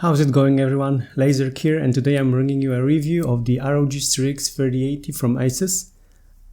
How's it going everyone? Laser here, and today I'm bringing you a review of the ROG STRIX 3080 from Asus.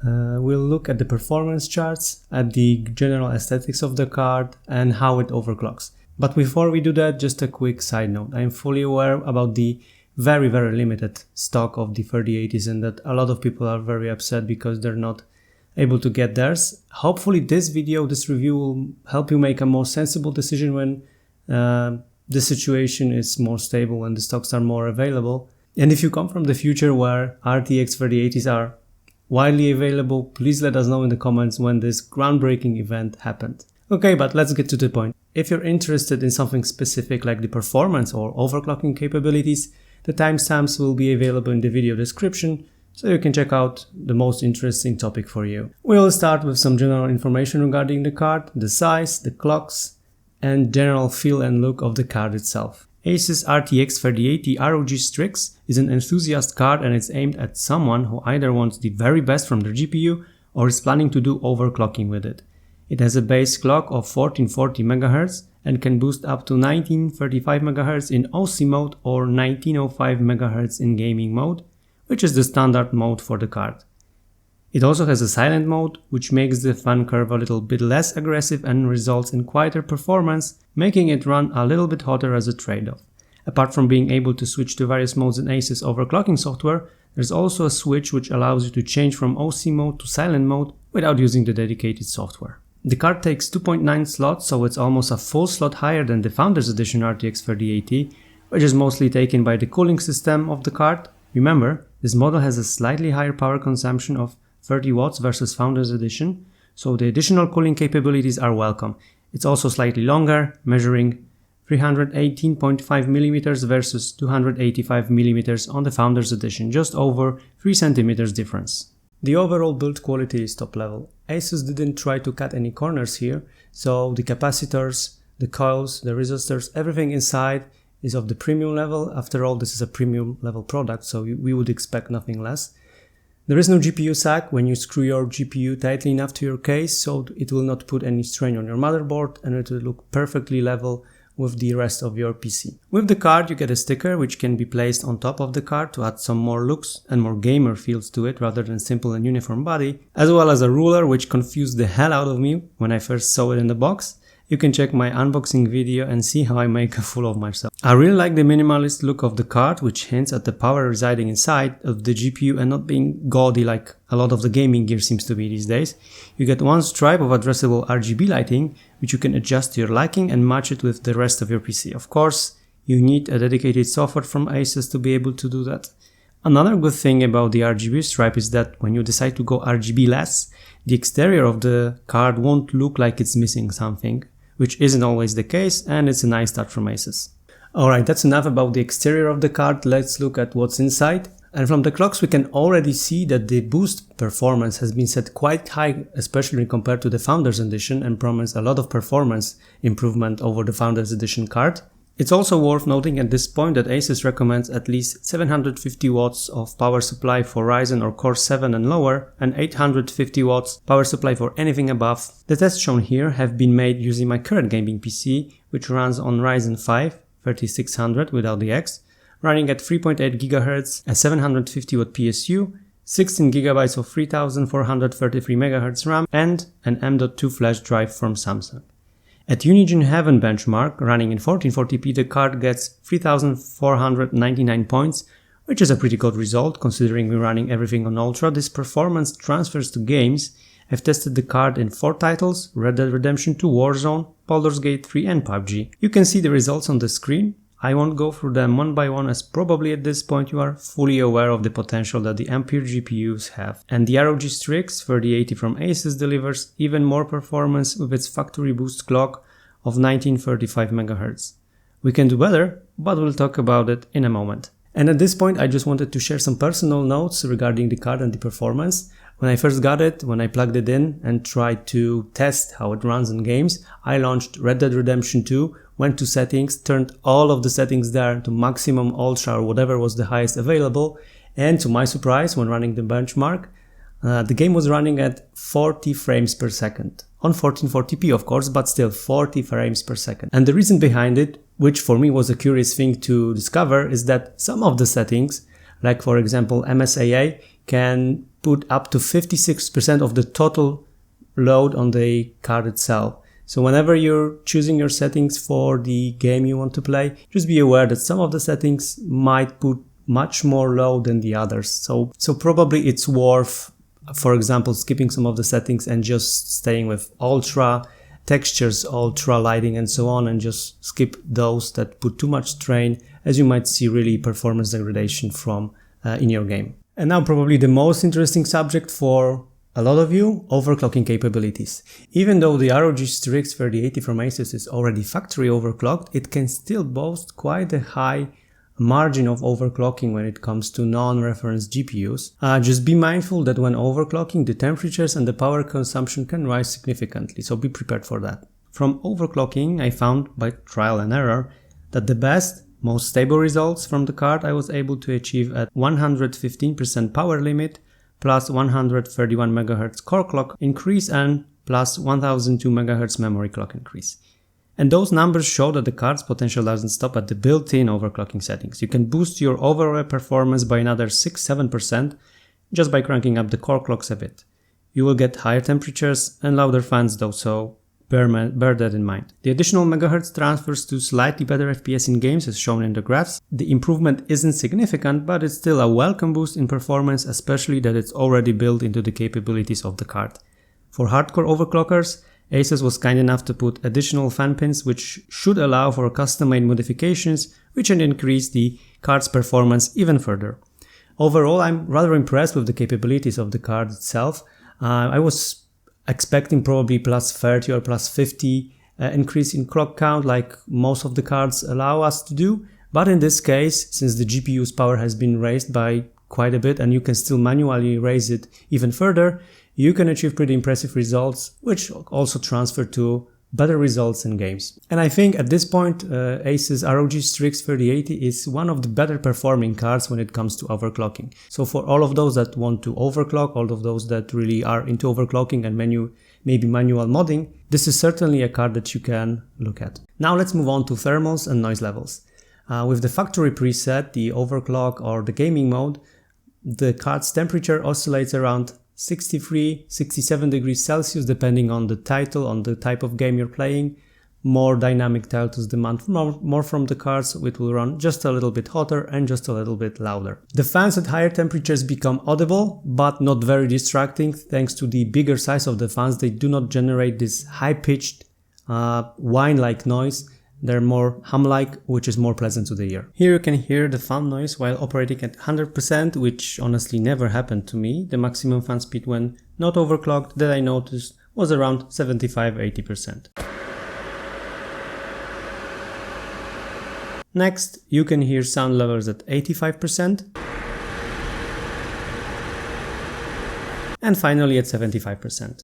We'll look at the performance charts, at the general aesthetics of the card, and how it overclocks. But before we do that, just a quick side note. I am fully aware about the very limited stock of the 3080s and that a lot of people are very upset because they're not able to get theirs. Hopefully this review will help you make a more sensible decision when the situation is more stable and the stocks are more available. And if you come from the future where RTX 3080s are widely available, please let us know in the comments when this groundbreaking event happened. Okay, but let's get to the point. If you're interested in something specific like the performance or overclocking capabilities, the timestamps will be available in the video description, so you can check out the most interesting topic for you. We'll start with some general information regarding the card, the size, the clocks, and general feel and look of the card itself. Asus RTX 3080 ROG STRIX is an enthusiast card, and it's aimed at someone who either wants the very best from their GPU or is planning to do overclocking with it. It has a base clock of 1440 MHz and can boost up to 1935 MHz in OC mode or 1905 MHz in gaming mode, which is the standard mode for the card. It also has a silent mode, which makes the fan curve a little bit less aggressive and results in quieter performance, making it run a little bit hotter as a trade-off. Apart from being able to switch to various modes in Asus overclocking software, there's also a switch which allows you to change from OC mode to silent mode without using the dedicated software. The card takes 2.9 slots, so it's almost a full slot higher than the Founders Edition RTX 3080, which is mostly taken by the cooling system of the card. Remember, this model has a slightly higher power consumption of 30 watts versus Founders Edition, so the additional cooling capabilities are welcome. It's also slightly longer, measuring 318.5mm versus 285mm on the Founders Edition, just over 3 cm difference. The overall build quality is top level. Asus didn't try to cut any corners here, so the capacitors, the coils, the resistors, everything inside is of the premium level. After all, this is a premium level product, so we would expect nothing less. There is no GPU sag when you screw your GPU tightly enough to your case, so it will not put any strain on your motherboard and it will look perfectly level with the rest of your PC. With the card you get a sticker which can be placed on top of the card to add some more looks and more gamer feels to it rather than simple and uniform body, as well as a ruler which confused the hell out of me when I first saw it in the box. You can check my unboxing video and see how I make a fool of myself. I really like the minimalist look of the card, which hints at the power residing inside of the GPU and not being gaudy like a lot of the gaming gear seems to be these days. You get one stripe of addressable RGB lighting, which you can adjust to your liking and match it with the rest of your PC. Of course, you need a dedicated software from Asus to be able to do that. Another good thing about the RGB stripe is that when you decide to go RGB less, the exterior of the card won't look like it's missing something, which isn't always the case, and it's a nice touch from Asus. Alright, that's enough about the exterior of the card. Let's look at what's inside. And from the clocks we can already see that the boost performance has been set quite high, especially compared to the Founders Edition, and promise a lot of performance improvement over the Founders Edition card. It's also worth noting at this point that Asus recommends at least 750 watts of power supply for Ryzen or Core 7 and lower, and 850 watts power supply for anything above. The tests shown here have been made using my current gaming PC, which runs on Ryzen 5 3600 without the X, running at 3.8 GHz, a 750 watt PSU, 16 GB of 3433 MHz RAM, and an M.2 flash drive from Samsung. At Unigine Heaven benchmark, running in 1440p, the card gets 3499 points, which is a pretty good result considering we're running everything on Ultra. This performance transfers to games. I've tested the card in 4 titles: Red Dead Redemption 2, Warzone, Baldur's Gate 3 and PUBG. You can see the results on the screen. I won't go through them one by one, as probably at this point you are fully aware of the potential that the Ampere GPUs have. And the ROG STRIX 3080 from Asus delivers even more performance with its factory boost clock of 1935 MHz. We can do better, but we'll talk about it in a moment. And at this point I just wanted to share some personal notes regarding the card and the performance. When I first got it, when I plugged it in and tried to test how it runs in games, I launched Red Dead Redemption 2, went to settings, turned all of the settings there to maximum, ultra or whatever was the highest available, and to my surprise, when running the benchmark, the game was running at 40 frames per second. On 1440p of course, but still 40 frames per second. And the reason behind it which for me was a curious thing to discover, is that some of the settings, like for example MSAA, can put up to 56% of the total load on the card itself. So whenever you're choosing your settings for the game you want to play, just be aware that some of the settings might put much more load than the others. So probably it's worth, for example, skipping some of the settings and just staying with ultra textures, ultra lighting and so on, and just skip those that put too much strain, as you might see really performance degradation from in your game. And now probably the most interesting subject for a lot of you, overclocking capabilities. Even though the ROG STRIX 3080 from Asus is already factory overclocked, it can still boast quite a high margin of overclocking when it comes to non-reference GPUs. Just be mindful that when overclocking, the temperatures and the power consumption can rise significantly, so be prepared for that. From overclocking, I found by trial and error that the best, most stable results from the card I was able to achieve at 115% power limit, plus 131 MHz core clock increase and plus 1002 MHz memory clock increase. And those numbers show that the card's potential doesn't stop at the built-in overclocking settings. You can boost your overall performance by another 6-7% just by cranking up the core clocks a bit. You will get higher temperatures and louder fans though, so bear that in mind. The additional megahertz transfers to slightly better FPS in games as shown in the graphs. The improvement isn't significant, but it's still a welcome boost in performance, especially that it's already built into the capabilities of the card. For hardcore overclockers, Asus was kind enough to put additional fan pins which should allow for custom-made modifications which can increase the card's performance even further. Overall, I'm rather impressed with the capabilities of the card itself. I was expecting probably plus 30 or plus 50 increase in clock count like most of the cards allow us to do, but in this case, since the GPU's power has been raised by quite a bit and you can still manually raise it even further, you can achieve pretty impressive results, which also transfer to better results in games. And I think at this point, Asus ROG Strix 3080 is one of the better performing cards when it comes to overclocking. So for all of those that want to overclock, all of those that really are into overclocking and maybe manual modding, this is certainly a card that you can look at. Now let's move on to thermals and noise levels. With the factory preset, the overclock or the gaming mode, the card's temperature oscillates around 63-67 degrees Celsius depending on the title, on the type of game you're playing. More dynamic titles demand more from the cards, so it will run just a little bit hotter and just a little bit louder. The fans at higher temperatures become audible but not very distracting thanks to the bigger size of the fans. They do not generate this high-pitched whine-like noise. They're more hum-like, which is more pleasant to the ear. Here you can hear the fan noise while operating at 100%, which honestly never happened to me. The maximum fan speed when not overclocked that I noticed was around 75-80%. Next, you can hear sound levels at 85%. And finally at 75%.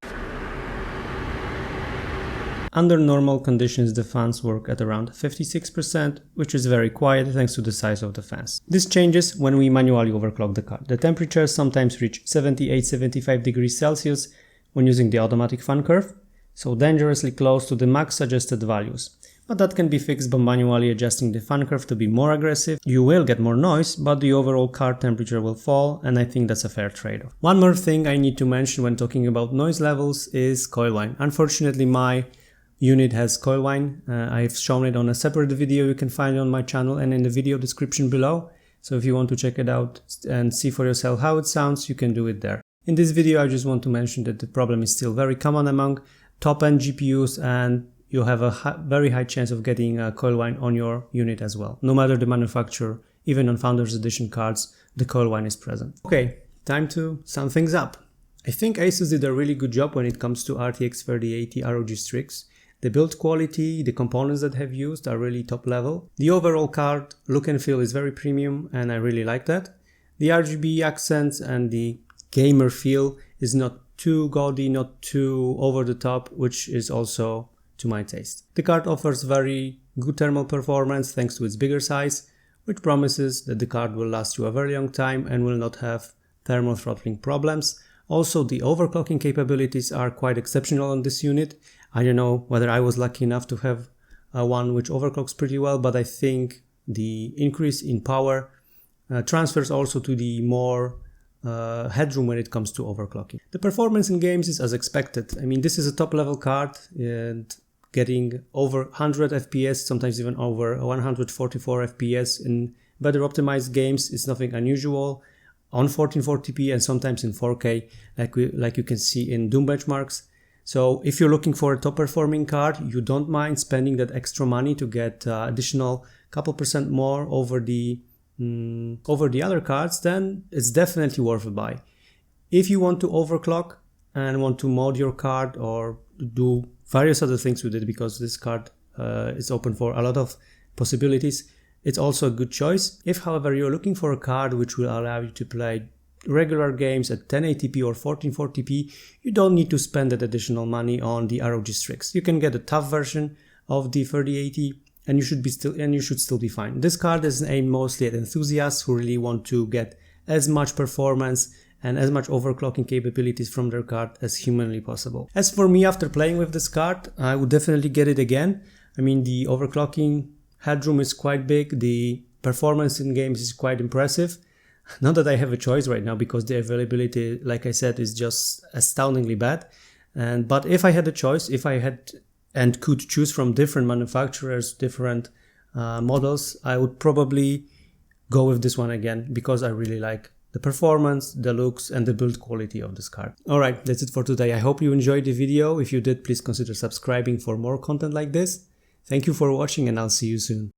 Under normal conditions, the fans work at around 56%, which is very quiet thanks to the size of the fans. This changes when we manually overclock the card. The temperatures sometimes reach 78-75 degrees Celsius when using the automatic fan curve, so dangerously close to the max suggested values. But that can be fixed by manually adjusting the fan curve to be more aggressive. You will get more noise, but the overall card temperature will fall, and I think that's a fair trade-off. One more thing I need to mention when talking about noise levels is coil whine. Unfortunately, my unit has coil whine. I've shown it on a separate video. You can find it on my channel and in the video description below. So if you want to check it out and see for yourself how it sounds, you can do it there. In this video, I just want to mention that the problem is still very common among top-end GPUs, and you'll have a very high chance of getting coil whine on your unit as well. No matter the manufacturer, even on Founders Edition cards, the coil whine is present. Okay, time to sum things up. I think Asus did a really good job when it comes to RTX 3080 ROG Strix. The build quality, the components that have used are really top level. The overall card look and feel is very premium, and I really like that. The RGB accents and the gamer feel is not too gaudy, not too over the top, which is also to my taste. The card offers very good thermal performance thanks to its bigger size, which promises that the card will last you a very long time and will not have thermal throttling problems. Also, the overclocking capabilities are quite exceptional on this unit. I don't know whether I was lucky enough to have one which overclocks pretty well, but I think the increase in power transfers also to the more headroom when it comes to overclocking. The performance in games is as expected. I mean, this is a top level card and getting over 100 FPS, sometimes even over 144 FPS in better optimized games is nothing unusual on 1440p and sometimes in 4K, like you can see in Doom benchmarks. So if you're looking for a top performing card, you don't mind spending that extra money to get additional couple percent more over the other cards, then it's definitely worth a buy. If you want to overclock and want to mod your card or do various other things with it, because this card is open for a lot of possibilities, it's also a good choice. If, however, you're looking for a card which will allow you to play regular games at 1080p or 1440p, you don't need to spend that additional money on the ROG STRIX. You can get a tough version of the 3080 and you should still be fine. This card is aimed mostly at enthusiasts who really want to get as much performance and as much overclocking capabilities from their card as humanly possible. As for me, after playing with this card, I would definitely get it again. I mean, the overclocking headroom is quite big, the performance in games is quite impressive. Not that I have a choice right now because the availability, like I said, is just astoundingly bad. But if I had a choice, if I had and could choose from different manufacturers, different models, I would probably go with this one again because I really like the performance, the looks, and the build quality of this card. Alright, that's it for today. I hope you enjoyed the video. If you did, please consider subscribing for more content like this. Thank you for watching and I'll see you soon.